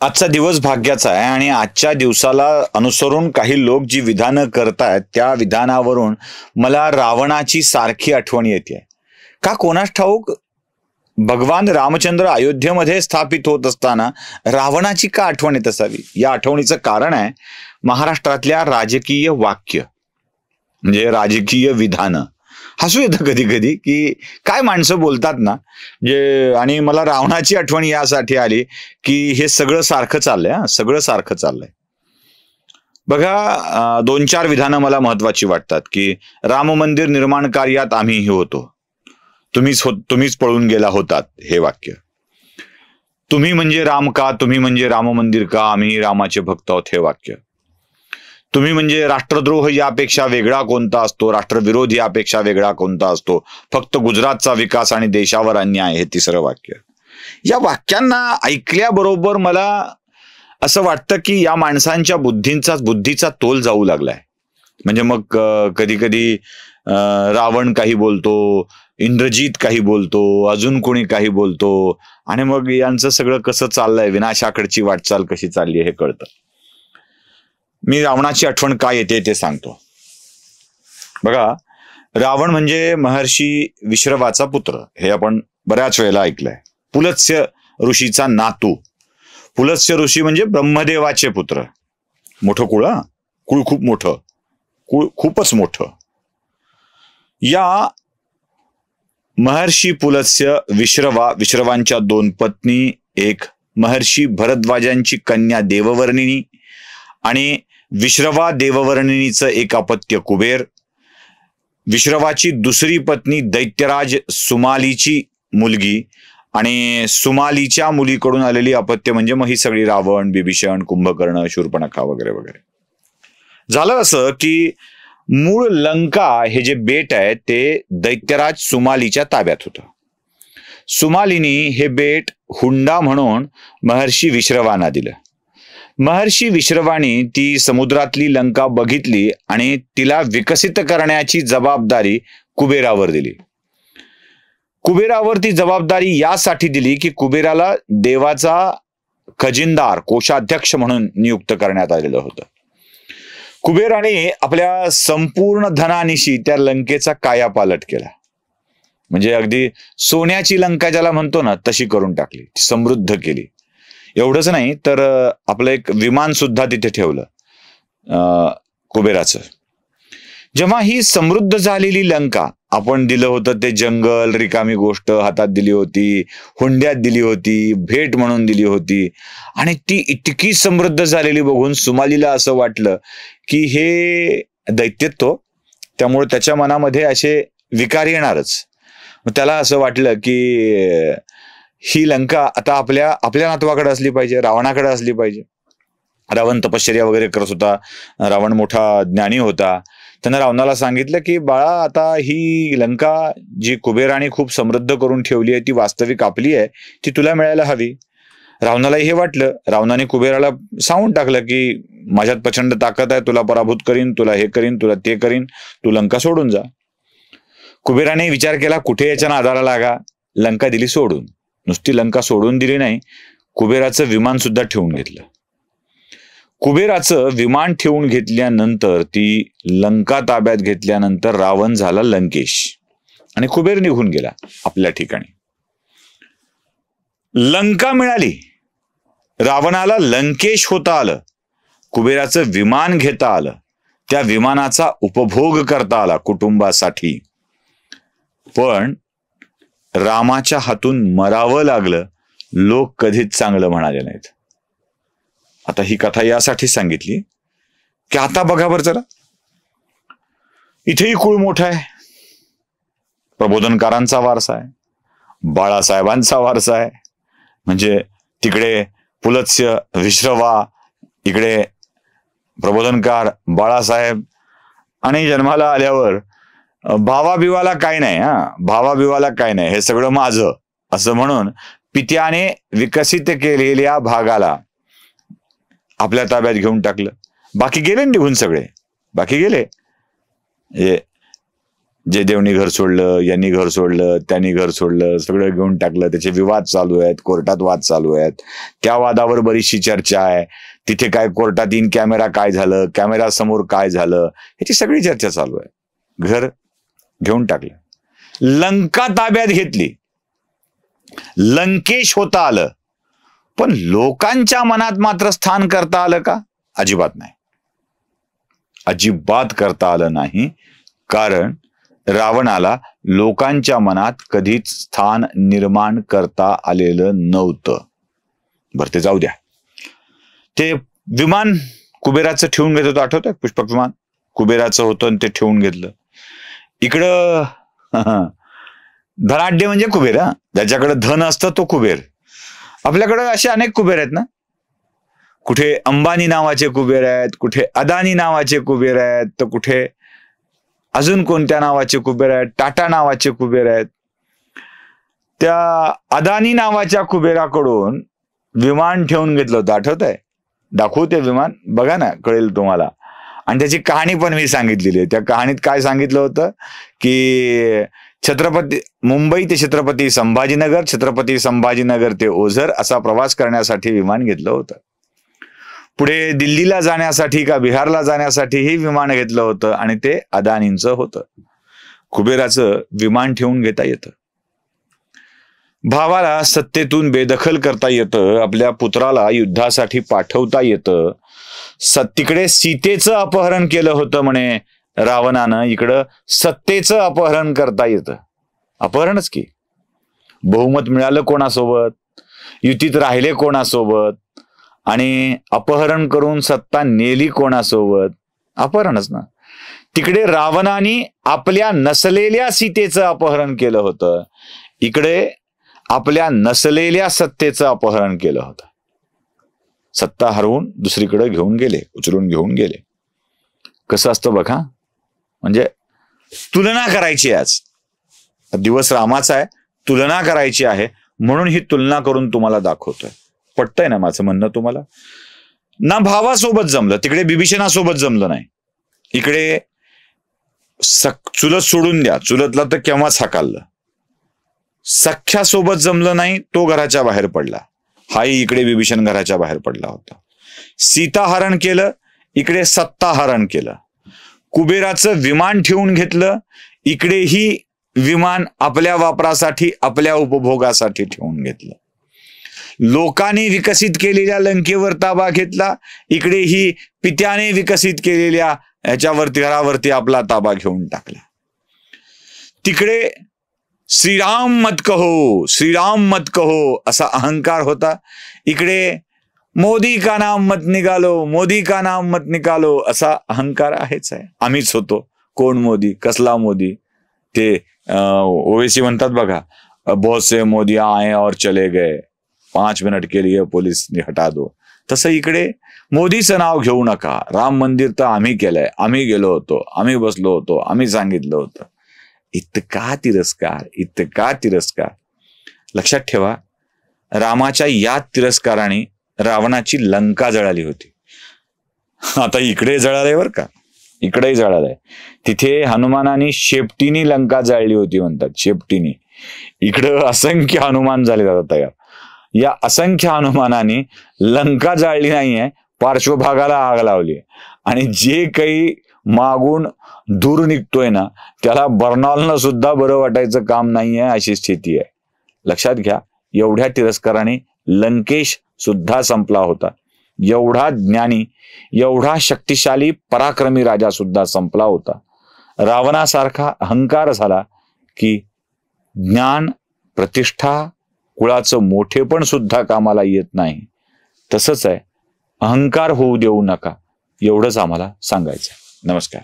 आजचा दिवस भाग्याचा आहे आणि आजच्या दिवसाला अनुसरून काही लोक जी विधानं करतायत त्या विधानावरून मला रावणाची सारखी आठवण येते. का कोणास ठाऊक भगवान रामचंद्र अयोध्येमध्ये स्थापित होत असताना रावणाची का आठवण येत असावी? या आठवणीचं कारण आहे महाराष्ट्रातल्या राजकीय वाक्य, म्हणजे राजकीय विधानं. हसू येतं कधी कधी की काय माणसं बोलतात ना, जे आणि मला रावणाची आठवण यासाठी आली की हे सगळं सारखं चाललंय. सगळं सारखं चाललंय. बघा, दोन चार विधानं मला महत्वाची वाटतात की राम मंदिर निर्माण कार्यात आम्हीही होतो, तुम्हीच पळून गेला होतात, हे वाक्य. तुम्ही म्हणजे राम का, तुम्ही म्हणजे राम मंदिर का, आम्ही रामाचे भक्त आहोत, हे वाक्य. तुम्ही म्हणजे राष्ट्रद्रोह यापेक्षा वेगळा कोणता असतो, राष्ट्रविरोध यापेक्षा वेगळा कोणता असतो, फक्त गुजरातचा विकास आणि देशावर अन्याय, हे तिसरं वाक्य. या वाक्यांना ऐकल्याबरोबर मला असं वाटतं की या माणसांच्या बुद्धीचा तोल जाऊ लागलाय. म्हणजे मग कधी कधी रावण काही बोलतो, इंद्रजीत काही बोलतो, अजून कोणी काही बोलतो, आणि मग यांचं सगळं कसं चाललंय, विनाशाकडची वाटचाल कशी चालली हे कळतं. मी रावणाची आठवण काय येते ते सांगतो. बघा, रावण म्हणजे महर्षी विश्रवाचा पुत्र, हे आपण बऱ्याच वेळेला ऐकलंय. पुलत्स्य ऋषीचा नातू. पुलत्स्य ऋषी म्हणजे ब्रह्मदेवाचे पुत्र. मोठं कुळ, कुळ खूप मोठं, कुळ खूपच मोठं. या महर्षी पुलत्स्य विश्रवांच्या दोन पत्नी, एक महर्षी भरद्वाजांची कन्या देववर्णिनी आणि विश्रवा देववर्णिनीचं एक अपत्य कुबेर. विश्रवाची दुसरी पत्नी दैत्यराज सुमालीची मुलगी आणि सुमालीच्या मुलीकडून आलेली अपत्य म्हणजे मग ही सगळी रावण, बिभीषण, कुंभकर्ण, शूर्पणखा वगैरे वगैरे. झालं असं की मूळ लंका हे जे बेट आहे ते दैत्यराज सुमालीच्या ताब्यात होतं. सुमालीनी हे बेट हुंडा म्हणून महर्षी विश्रवांना दिलं. महर्षी विश्रवानी ती समुद्रातली लंका बघितली आणि तिला विकसित करण्याची जबाबदारी कुबेरावर दिली. कुबेरावर ती जबाबदारी यासाठी दिली की कुबेराला देवाचा खजिनदार, कोषाध्यक्ष म्हणून नियुक्त करण्यात आलेलं होतं. कुबेराने आपल्या संपूर्ण धनानिशी त्या लंकेचा कायापालट केला. म्हणजे अगदी सोन्याची लंका ज्याला म्हणतो ना, तशी करून टाकली, ती समृद्ध केली. एवढंच नाही तर आपलं एक विमान सुद्धा तिथे ठेवलं कुबेराचं. जेव्हा ही समृद्ध झालेली लंका, आपण दिलं होतं ते जंगल, रिकामी गोष्ट हातात दिली होती, हुंड्यात दिली होती, भेट म्हणून दिली होती, आणि ती इतकी समृद्ध झालेली बघून सुमालीला असं वाटलं की हे दैत्यत्व, त्यामुळे त्याच्या मनामध्ये असे विकार येणारच. मग त्याला असं वाटलं की ही लंका आता आपल्या नातवाकडे असली पाहिजे, रावणाकडे असली पाहिजे. रावण तपश्चर्या वगैरे करत होता, रावण मोठा ज्ञानी होता. त्यानं रावणाला सांगितलं की बाळा, आता ही लंका जी कुबेराने खूप समृद्ध करून ठेवली आहे ती वास्तविक आपली आहे, ती तुला मिळायला हवी. रावणालाही हे वाटलं. रावणाने कुबेराला सांगून टाकलं की माझ्यात प्रचंड ताकद आहे, तुला पराभूत करीन, तुला हे करीन, तुला ते करीन, तू लंका सोडून जा. कुबेराने विचार केला, कुठे याच्या नादाला लागा, लंका दिली सोडून. नुसती लंका सोडून दिली नाही, कुबेराचं विमान सुद्धा ठेवून घेतलं. कुबेराचं विमान ठेवून घेतल्यानंतर, ती लंका ताब्यात घेतल्यानंतर रावण झाला लंकेश आणि कुबेर निघून गेला आपल्या ठिकाणी. लंका मिळाली, रावणाला लंकेश होता आलं, कुबेराचं विमान घेता आलं, त्या विमानाचा उपभोग करता आला कुटुंबासाठी. पण रामाच्या हातून मरावं लागलं, लोक कधीच चांगलं म्हणाले नाहीत. आता ही कथा यासाठी सांगितली की आता बघा बरं जरा, इथेही कुळ मोठा आहे, प्रबोधनकारांचा वारसा आहे, बाळासाहेबांचा वारसा आहे. म्हणजे तिकडे पुलत्स्य विश्रवा, इकडे प्रबोधनकार बाळासाहेब, आणि जन्माला आल्यावर भावाभिवाला काय नाही, भावाभिवाला काय नाही, हे सगळं माझं असं म्हणून पित्याने विकसित केलेल्या भागाला आपल्या ताब्यात घेऊन टाकलं. बाकी गेले निघून, सगळे बाकी गेले. जयदेवनी घर सोडलं, यांनी घर सोडलं, त्यांनी घर सोडलं, सगळं घेऊन टाकलं. त्याचे विवाद चालू आहेत, कोर्टात वाद चालू आहेत. त्या वादावर बरीचशी चर्चा आहे. तिथे काय कोर्टात इन कॅमेरा काय झालं, कॅमेरा समोर काय झालं, ह्याची सगळी चर्चा चालू आहे. घर घेऊन टाकलं, लंका ताब्यात घेतली, लंकेश होता आलं, पण लोकांच्या मनात मात्र स्थान करता आलं का? अजिबात नाही, अजिबात करता आलं नाही. कारण रावणाला लोकांच्या मनात कधीच स्थान निर्माण करता आलेलं नव्हतं. बरं, ते जाऊ द्या. ते विमान कुबेराचं ठेवून घेत होतं, आठवतंय? पुष्पक विमान कुबेराचं होतं आणि ते ठेवून घेतलं. इकडं धनाढ्य म्हणजे कुबेर, ज्याच्याकडे धन असतं तो कुबेर. आपल्याकडे असे अनेक कुबेर आहेत ना. कुठे अंबानी नावाचे कुबेर आहेत, कुठे अदानी नावाचे कुबेर आहेत, तर कुठे अजून कोणत्या नावाचे कुबेर आहेत, टाटा नावाचे कुबेर आहेत. त्या अदानी नावाच्या कुबेराकडून विमान ठेवून घेतलं होतं, आठवतंय? दाखवू ते विमान, बघा ना, कळेल तुम्हाला. आणि त्याची कहाणी पण मी सांगितलेली आहे. त्या कहाणीत काय सांगितलं होतं की मुंबई ते छत्रपती संभाजीनगर, छत्रपती संभाजीनगर ते ओझर असा प्रवास करण्यासाठी विमान घेतलं होतं. पुढे दिल्लीला जाण्यासाठी का बिहारला जाण्यासाठीही विमान घेतलं होतं आणि ते अदानींचं होतं. कुबेराचं विमान ठेवून घेता येतं. भावाला सत्तेतून बेदखल करता येतं, आपल्या पुत्राला युद्धासाठी पाठवता येतं. तिकडे सीतेचं अपहरण केलं होतं म्हणे रावणानं, इकडं सत्तेचं अपहरण करता येतं. अपहरणच की. बहुमत मिळालं कोणासोबत, युतीत राहिले कोणासोबत, आणि अपहरण करून सत्ता नेली कोणासोबत? अपहरणच ना. तिकडे रावणाने आपल्या नसलेल्या सीतेचं अपहरण केलं होतं, इकडे आपल्या नसलेल्या सत्तेचं अपहरण केलं होतं. सत्ता हरवून दुसरीकडे घेऊन गेले, उचलून घेऊन गेले. कसं असतं बघा. म्हणजे तुलना करायची, आज दिवस रामाचा आहे, तुलना करायची आहे, म्हणून ही तुलना करून तुम्हाला दाखवतोय. पटतंय ना माझं म्हणणं तुम्हाला? ना भावासोबत जमलं, तिकडे बिभीषणासोबत जमलं नाही. इकडे चुलत सोडून द्या, चुलतला तर केव्हाच हाकाललं. सख्यासोबत जमलं नाही, तो घराच्या बाहेर पडला. हाही इकडे विभीषण घराच्या बाहेर पडला होता. सीता हरण केलं, इकडे सत्ता हरण केलं. कुबेराचं विमान ठेवून घेतलं, इकडेही विमान आपल्या वापरासाठी, आपल्या उपभोगासाठी ठेवून घेतलं. लोकांनी विकसित केलेल्या लंकेवर ताबा घेतला, इकडेही पित्याने विकसित केलेल्या ह्याच्यावरती, घरावरती आपला ताबा घेऊन टाकला. तिकडे श्रीराम मत कहो, श्रीराम मत कहो असा अहंकार होता, इकडे मोदी का नाम मत निकालो, मोदी का नाम मत निकालो असा अहंकार आहेच आहे. आम्हीच होतो. कोण मोदी, कसला मोदी? ते ओवेसी म्हणतात बघा, बहुत से मोदी आए और चले गए, 5 मिनट के लिए पुलिस हटा दो. तसं इकडे मोदीचं नाव घेऊ नका. राम मंदिर तर आम्ही केलंय, आम्ही गेलो होतो, आम्ही बसलो होतो, आम्ही सांगितलं होतं. इतका तिरस्कार, इतका तिरस्कार. लक्षात ठेवा, रामाच्या या तिरस्काराने रावणाची लंका जळाली होती. आता इकडे जळालंय बरं का, इकडेही जळालंय. तिथे हनुमानाने शेपटीनी लंका जाळली होती म्हणतात, शेपटीनी. इकडं असंख्य हनुमान झाले जातात तयार. या असंख्य हनुमानाने लंका जाळली नाहीये, पार्श्वभागाला आग लावली. आणि जे काही मागून दूर निघतोय ना, त्याला बर्नॉलनं सुद्धा बरं वाटायचं काम नाहीये, अशी स्थिती आहे. लक्षात घ्या, एवढ्या तिरस्काराने लंकेश सुद्धा संपला होता. एवढा ज्ञानी, एवढा शक्तिशाली पराक्रमी राजा सुद्धा संपला होता. रावणासारखा अहंकार झाला की ज्ञान, प्रतिष्ठा, कुळाचं मोठेपण सुद्धा कामाला येत नाही. तसंच आहे, अहंकार होऊ देऊ नका, एवढंच आम्हाला सांगायचं. नमस्कार.